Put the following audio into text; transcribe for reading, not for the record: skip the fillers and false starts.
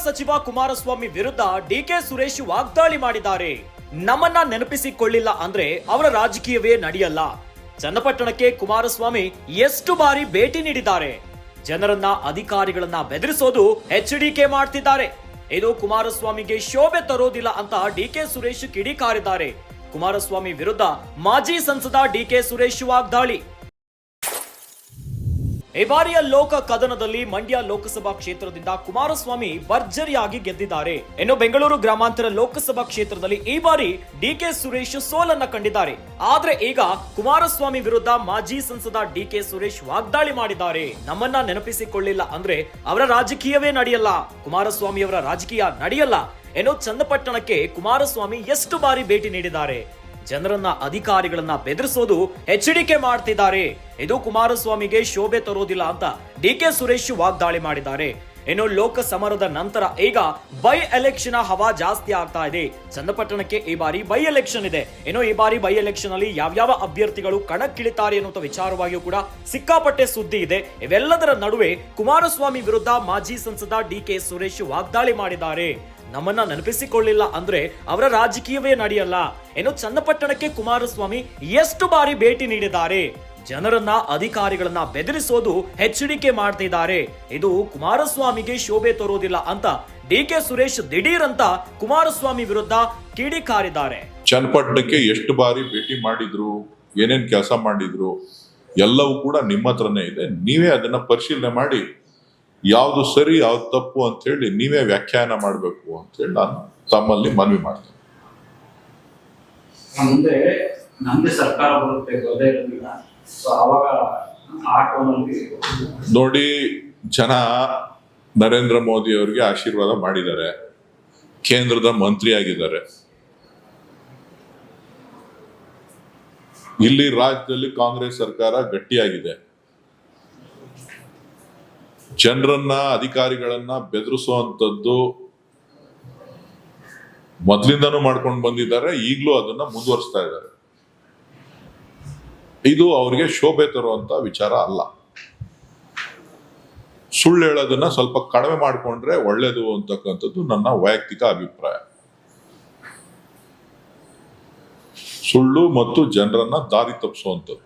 ಸಚಿವ ಕುಮಾರಸ್ವಾಮಿ ವಿರುದ್ಧ ಡಿಕೆ ಸುರೇಶ್ ವಾಗ್ದಾಳಿ ಮಾಡಿದ್ದಾರೆ. ನಮ್ಮನ್ನ ನೆನಪಿಸಿಕೊಳ್ಳಿಲ್ಲ ಅಂದ್ರೆ ಅವರ ರಾಜಕೀಯವೇ ನಡೆಯಲ್ಲ. ಚನ್ನಪಟ್ಟಣಕ್ಕೆ ಕುಮಾರಸ್ವಾಮಿ ಎಷ್ಟು ಬಾರಿ ಭೇಟಿ ನೀಡಿದ್ದಾರೆ. ಜನರನ್ನ ಅಧಿಕಾರಿಗಳನ್ನ ಬೆದರಿಸೋದು ಎಚ್ಡಿಕೆ ಮಾಡ್ತಿದ್ದಾರೆ. ಇದು ಕುಮಾರಸ್ವಾಮಿಗೆ ಶೋಭೆ ತರೋದಿಲ್ಲ ಅಂತ ಡಿಕೆ ಸುರೇಶ್ ಕಿಡಿಕಾರಿದ್ದಾರೆ. ಕುಮಾರಸ್ವಾಮಿ ವಿರುದ್ಧ ಮಾಜಿ ಸಂಸದ ಡಿಕೆ ಸುರೇಶ್ ವಾಗ್ದಾಳಿ. ಈ ಬಾರಿಯ ಲೋಕ ಕದನದಲ್ಲಿ ಮಂಡ್ಯ ಲೋಕಸಭಾ ಕ್ಷೇತ್ರದಿಂದ ಕುಮಾರಸ್ವಾಮಿ ಭರ್ಜರಿಯಾಗಿ ಗೆದ್ದಿದ್ದಾರೆ. ಇನ್ನು ಬೆಂಗಳೂರು ಗ್ರಾಮಾಂತರ ಲೋಕಸಭಾ ಕ್ಷೇತ್ರದಲ್ಲಿ ಈ ಬಾರಿ ಡಿಕೆ ಸುರೇಶ್ ಸೋಲನ್ನ ಕಂಡಿದ್ದಾರೆ. ಆದ್ರೆ ಈಗ ಕುಮಾರಸ್ವಾಮಿ ವಿರುದ್ಧ ಮಾಜಿ ಸಂಸದ ಡಿಕೆ ಸುರೇಶ್ ವಾಗ್ದಾಳಿ ಮಾಡಿದ್ದಾರೆ. ನಮ್ಮನ್ನ ನೆನಪಿಸಿಕೊಳ್ಳಿಲ್ಲ ಅಂದ್ರೆ ಅವರ ರಾಜಕೀಯವೇ ನಡೆಯಲ್ಲ, ಕುಮಾರಸ್ವಾಮಿ ಅವರ ರಾಜಕೀಯ ನಡೆಯಲ್ಲ. ಏನೋ ಚನ್ನಪಟ್ಟಣಕ್ಕೆ ಕುಮಾರಸ್ವಾಮಿ ಎಷ್ಟು ಬಾರಿ ಭೇಟಿ ನೀಡಿದ್ದಾರೆ. ಜನರನ್ನ ಅಧಿಕಾರಿಗಳನ್ನ ಬೆದರಿಸೋದು ಎಚ್ಡಿಕೆ ಮಾಡ್ತಿದ್ದಾರೆ. ಇದು ಕುಮಾರಸ್ವಾಮಿಗೆ ಶೋಭೆ ತರೋದಿಲ್ಲ ಅಂತ ಡಿಕೆ ಸುರೇಶ್ ವಾಗ್ದಾಳಿ ಮಾಡಿದ್ದಾರೆ. ಇನ್ನು ಲೋಕ ಸಮರದ ನಂತರ ಈಗ ಬೈ ಎಲೆಕ್ಷನ್ ಹವಾ ಜಾಸ್ತಿ ಆಗ್ತಾ ಇದೆ. ಚನ್ನಪಟ್ಟಣಕ್ಕೆ ಈ ಬಾರಿ ಬೈ ಎಲೆಕ್ಷನ್ ಇದೆ. ಇನ್ನು ಈ ಬಾರಿ ಬೈ ಎಲೆಕ್ಷನ್ ಅಲ್ಲಿ ಯಾವ್ಯಾವ ಅಭ್ಯರ್ಥಿಗಳು ಕಣಕ್ಕಿಳಿತಾರೆ ಅನ್ನೋ ವಿಚಾರವಾಗಿಯೂ ಕೂಡ ಸಿಕ್ಕಾಪಟ್ಟೆ ಸುದ್ದಿ ಇದೆ. ಇವೆಲ್ಲದರ ನಡುವೆ ಕುಮಾರಸ್ವಾಮಿ ವಿರುದ್ಧ ಮಾಜಿ ಸಂಸದ ಡಿಕೆ ಸುರೇಶ್ ವಾಗ್ದಾಳಿ ಮಾಡಿದ್ದಾರೆ. ನಮ್ಮನ್ನ ನೆನಪಿಸಿಕೊಳ್ಳಿಲ್ಲ ಅಂದ್ರೆ ಅವರ ರಾಜಕೀಯವೇ ನಡೆಯಲ್ಲ. ಏನು ಚನ್ನಪಟ್ಟಣಕ್ಕೆ ಕುಮಾರಸ್ವಾಮಿ ಎಷ್ಟು ಬಾರಿ ಭೇಟಿ ನೀಡಿದ್ದಾರೆ. ಜನರನ್ನ ಅಧಿಕಾರಿಗಳನ್ನ ಬೆದರಿಸೋದು ಎಚ್ಡಿಕೆ ಮಾಡ್ತಿದ್ದಾರೆ. ಇದು ಕುಮಾರಸ್ವಾಮಿಗೆ ಶೋಭೆ ತರೋದಿಲ್ಲ ಅಂತ ಡಿಕೆ ಸುರೇಶ್ ದಿಢೀರ್ ಅಂತ ಕುಮಾರಸ್ವಾಮಿ ವಿರುದ್ಧ ಕಿಡಿಕಾರಿದ್ದಾರೆ. ಚನ್ನಪಟ್ಟಣಕ್ಕೆ ಎಷ್ಟು ಬಾರಿ ಭೇಟಿ ಮಾಡಿದ್ರು, ಏನೇನ್ ಕೆಲಸ ಮಾಡಿದ್ರು ಎಲ್ಲವೂ ಕೂಡ ನಿಮ್ಮ ಹತ್ರನೇ ಇದೆ. ನೀವೇ ಅದನ್ನ ಪರಿಶೀಲನೆ ಮಾಡಿ ಯಾವ್ದು ಸರಿ ಯಾವ್ದು ತಪ್ಪು ಅಂತ ಹೇಳಿ ನೀವೇ ವ್ಯಾಖ್ಯಾನ ಮಾಡಬೇಕು ಅಂತ ಹೇಳಿ ನಾನು ತಮ್ಮಲ್ಲಿ ಮನವಿ ಮಾಡ್ತೇನೆ. ಮುಂದೆ ನಮ್ದೇ ಸರ್ಕಾರ ಬರುತ್ತೆ ಗೊತ್ತೇ ಇರೋದಿಲ್ಲ. ಅವಾಗ ನೋಡಿ, ಜನ ನರೇಂದ್ರ ಮೋದಿ ಅವರಿಗೆ ಆಶೀರ್ವಾದ ಮಾಡಿದ್ದಾರೆ, ಕೇಂದ್ರದ ಮಂತ್ರಿ ಆಗಿದ್ದಾರೆ. ಇಲ್ಲಿ ರಾಜ್ಯದಲ್ಲಿ ಕಾಂಗ್ರೆಸ್ ಸರ್ಕಾರ ಗಟ್ಟಿಯಾಗಿದೆ. ಜನರನ್ನ ಅಧಿಕಾರಿಗಳನ್ನ ಬೆದರಿಸುವಂತದ್ದು ಮೊದಲಿಂದನೂ ಮಾಡ್ಕೊಂಡು ಬಂದಿದ್ದಾರೆ, ಈಗಲೂ ಅದನ್ನ ಮುಂದುವರಿಸ್ತಾ ಇದ್ದಾರೆ. ಇದು ಅವರಿಗೆ ಶೋಭೆ ತರುವಂತ ವಿಚಾರ ಅಲ್ಲ. ಸುಳ್ಳು ಹೇಳೋದನ್ನ ಸ್ವಲ್ಪ ಕಡಿಮೆ ಮಾಡಿಕೊಂಡ್ರೆ ಒಳ್ಳೇದು ಅಂತಕ್ಕಂಥದ್ದು ನನ್ನ ವೈಯಕ್ತಿಕ ಅಭಿಪ್ರಾಯ. ಸುಳ್ಳು ಮತ್ತು ಜನರನ್ನ ದಾರಿ ತಪ್ಪಿಸುವಂಥದ್ದು